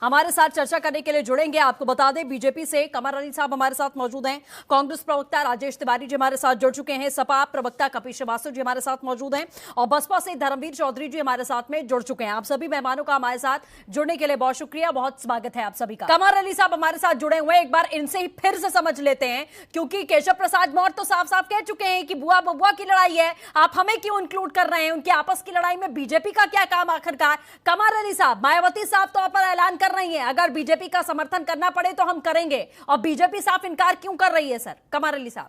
हमारे साथ चर्चा करने के लिए जुड़ेंगे। आपको बता दें, बीजेपी से कमर अली साहब हमारे साथ मौजूद हैं, कांग्रेस प्रवक्ता राजेश तिवारी जी हमारे साथ जुड़ चुके हैं, सपा प्रवक्ता कपिल श्रीवास्तव जी हमारे साथ मौजूद हैं और बसपा से धर्मवीर चौधरी जी हमारे साथ में जुड़ चुके हैं। आप सभी मेहमानों का हमारे साथ जुड़ने के लिए बहुत शुक्रिया, बहुत स्वागत है आप सभी का। कमर अली साहब हमारे साथ जुड़े हुए हैं, एक बार इनसे ही फिर से समझ लेते हैं, क्योंकि केशव प्रसाद मौर्य तो साफ साफ कह चुके हैं कि बुआ बबुआ की लड़ाई है, आप हमें क्यों इंक्लूड कर रहे हैं, उनकी आपस की लड़ाई में बीजेपी का क्या काम आखिरकार। कमर अली साहब, मायावती साहब तौर पर ऐलान कर रही है अगर बीजेपी का समर्थन करना पड़े तो हम करेंगे, और बीजेपी साफ इनकार क्यों कर रही है सर। कमर अली साहब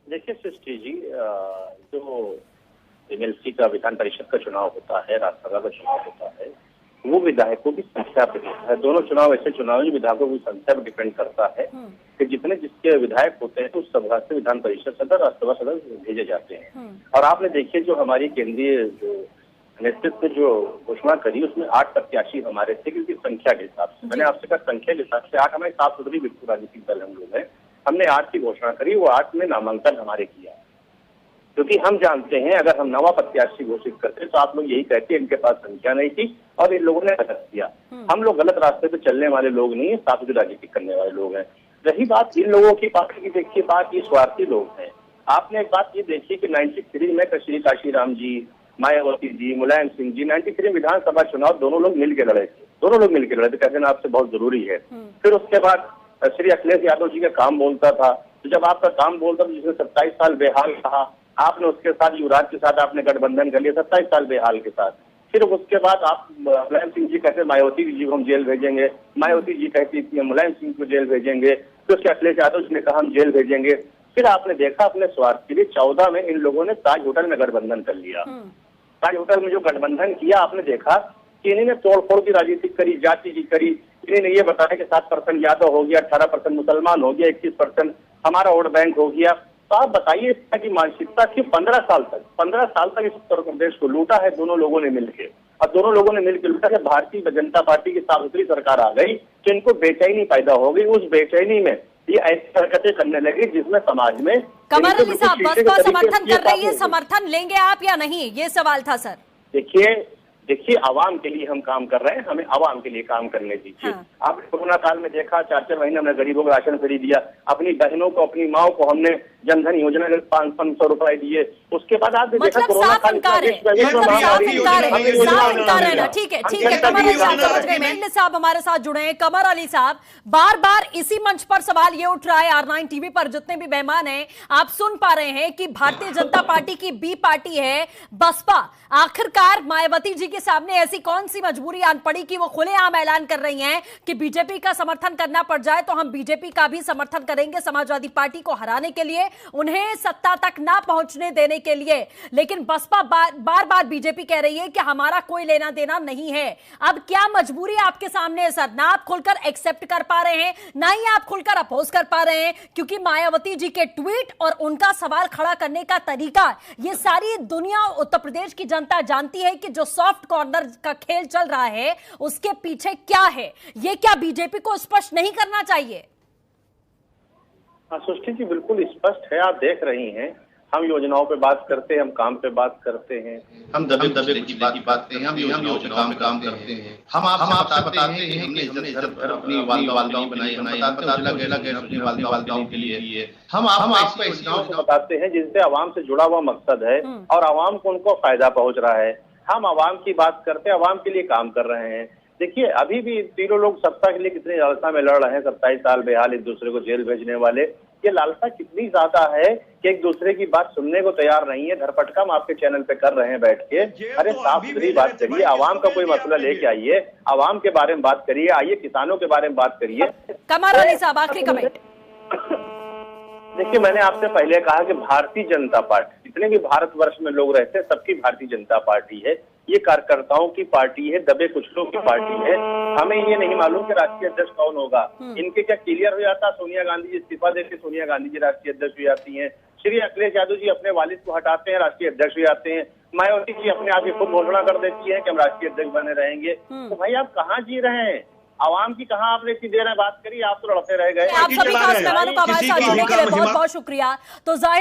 देखिए सृष्टि जी, जो एमएलसी का विधान परिषद का चुनाव होता है, राज्यसभा का चुनाव होता है, वो विधायकों की संख्या पर है। दोनों चुनाव ऐसे चुनाव जो विधायकों की संख्या पर डिपेंड करता है कि जितने जिसके विधायक होते हैं तो उस सभा से विधान परिषद सदस्य राज्यसभा सदस्य भेजे जाते हैं। और आपने देखिए जो हमारी केंद्रीय जो नेतृत्व जो घोषणा करी उसमें 8 प्रत्याशी हमारे थे, क्योंकि संख्या के हिसाब से मैंने आपसे कहा संख्या के हिसाब से 8 हमारे साफ सुथरी बिल्कुल राजनीतिक दल हम लोग हैं, हमने 8 की घोषणा करी, वो 8 में नामांकन हमारे किया, क्योंकि हम जानते हैं अगर हम नवा प्रत्याशी घोषित करते तो आप लोग यही कहते इनके पास संख्या नहीं थी और इन लोगों ने गलत किया। हम लोग गलत रास्ते पे चलने वाले लोग नहीं है, साफ सुथरी राजनीति करने वाले लोग हैं। रही बात इन लोगों की पार्टी की, देखिए बात ये स्वार्थी लोग हैं। आपने एक बात ये देखी कि 93 में श्री काशीराम जी, मायावती जी, मुलायम सिंह जी, 93 विधानसभा चुनाव दोनों लोग मिलकर लड़े थे, कहते आपसे बहुत जरूरी है। फिर उसके बाद श्री अखिलेश यादव जी का काम बोलता था, तो जब आपका काम बोलता था जिसने 27 साल बेहाल कहा, आपने उसके साथ युवराज के साथ आपने गठबंधन कर लिया 27 साल बेहाल के साथ। फिर उसके बाद आप मुलायम सिंह जी कहते मायावती जी को हम जेल भेजेंगे, मायावती जी कहती थी मुलायम सिंह को जेल भेजेंगे, फिर उसके अखिलेश यादव जी ने कहा हम जेल भेजेंगे। फिर आपने देखा अपने स्वार्थ के लिए 14 में इन लोगों ने ताज होटल में गठबंधन कर लिया। ताज होटल में जो गठबंधन किया आपने देखा कि इन्होंने तोड़फोड़ की राजनीति करी, जाति की करी। इन्होंने ये बताया कि 7% यादव हो गया, 18% मुसलमान हो गया, 21% हमारा वोट बैंक हो गया। तो आप बताइए इस तरह की मानसिकता की 15 साल तक इस उत्तर प्रदेश को लूटा है दोनों लोगों ने मिलकर, और दोनों लोगों ने मिलकर लूटा है। भारतीय जनता पार्टी की साफ सुथरी सरकार आ गई तो इनको बेचैनी पैदा हो गई। उस बेचैनी में ये ऐसी हरकतें करने लगी जिसमें समाज में। कमर अली साहब, बसपा समर्थन कर रही है, समर्थन लेंगे आप या नहीं, ये सवाल था सर। देखिए आवाम के लिए हम काम कर रहे हैं, हमें आवाम के लिए काम करने दीजिए। हाँ। आपने कोरोना काल में देखा 4-4 महीने हमने गरीबों को राशन फ्री दिया, अपनी बहनों को अपनी माओ को हमने जनधन योजना में 500 रुपए दिए। उसके बाद आपने देखा कोरोना काल ठीक है कमर अली साहब समझ गए। मेहंदी साहब हमारे साथ जुड़े हैं। कमर अली साहब, बार बार इसी मंच पर सवाल ये उठ रहा है, R9 टीवी पर जितने भी मेहमान हैं आप सुन पा रहे हैं कि भारतीय जनता पार्टी की बी पार्टी है बसपा। आखिरकार मायावती जी के सामने ऐसी कौन सी मजबूरी आन पड़ी कि वो खुलेआम ऐलान कर रही हैं कि बीजेपी का समर्थन करना पड़ जाए तो हम बीजेपी का भी समर्थन करेंगे, समाजवादी पार्टी को हराने के लिए, उन्हें सत्ता तक ना पहुंचने देने के लिए। लेकिन बसपा बार बार बीजेपी कह रही है कि हमारा कोई लेना देना नहीं है। अब क्या मजबूरी आपके सामने है सर? ना आप खुलकर एक्सेप्ट कर पा रहे हैं, ना ही आप खुलकर अपोज कर पा रहे हैं, क्योंकि मायावती जी के ट्वीट और उनका सवाल खड़ा करने का तरीका, ये सारी दुनिया उत्तर प्रदेश की जनता जानती है कि जो सॉफ्ट कॉर्नर का खेल चल रहा है उसके पीछे क्या है। ये क्या बीजेपी को स्पष्ट नहीं करना चाहिए? सृष्टि जी बिल्कुल स्पष्ट है, आप देख रही हैं हम योजनाओं पे बात करते हैं, हम काम पे बात करते हैं, हम दबे की बात करते हैं, हम योजनाओं पे काम करते हैं, हम आपसे बताते हैं हमने अपनी वालदाओं बनाई, हम अपनी वालदाओं के लिए हम आपको योजनाओं को बताते हैं जिनसे आवाम से जुड़ा हुआ मकसद है और आवाम को उनको फायदा पहुंच रहा है। हम आवाम की बात करते हैं, आवाम के लिए काम कर रहे हैं। देखिए अभी भी तीनों लोग सत्ता के लिए कितनी लालसा में लड़ रहे हैं, 27 साल बेहाल एक दूसरे को जेल भेजने वाले। ये लालसा कितनी ज्यादा है कि एक दूसरे की बात सुनने को तैयार नहीं है। धरपटका हम आपके चैनल पे कर रहे हैं बैठ के। अरे साफ सुथरी बात करिए, आवाम का कोई मसला लेके आइए, आवाम के बारे में बात करिए, आइए किसानों के बारे में बात करिए। कमर अली साहब आखिरी कमेंट। देखिए मैंने आपसे पहले कहा कि भारतीय जनता पार्टी जितने भी भारतवर्ष में लोग रहते हैं सबकी भारतीय जनता पार्टी है। ये कार्यकर्ताओं की पार्टी है, दबे कुचलों की पार्टी है। हमें ये नहीं मालूम कि राष्ट्रीय अध्यक्ष कौन होगा। इनके क्या क्लियर हो जाता, सोनिया गांधी जी इस्तीफा देकर सोनिया गांधी जी राष्ट्रीय अध्यक्ष हो जाती हैं। श्री अखिलेश यादव जी अपने वालिद को हटाते हैं, राष्ट्रीय अध्यक्ष हो जाते हैं। मायावती जी अपने आप ही खुद घोषणा कर देती है कि हम राष्ट्रीय अध्यक्ष बने रहेंगे। तो भाई आप कहाँ जी रहे हैं? आवाम की कहाँ आपने इतनी देर में बात करी, आप तो लड़ते रह गए। आप सभी खास मेहमानों का हमारे साथ जुड़ने के लिए बहुत बहुत शुक्रिया। तो जाहिर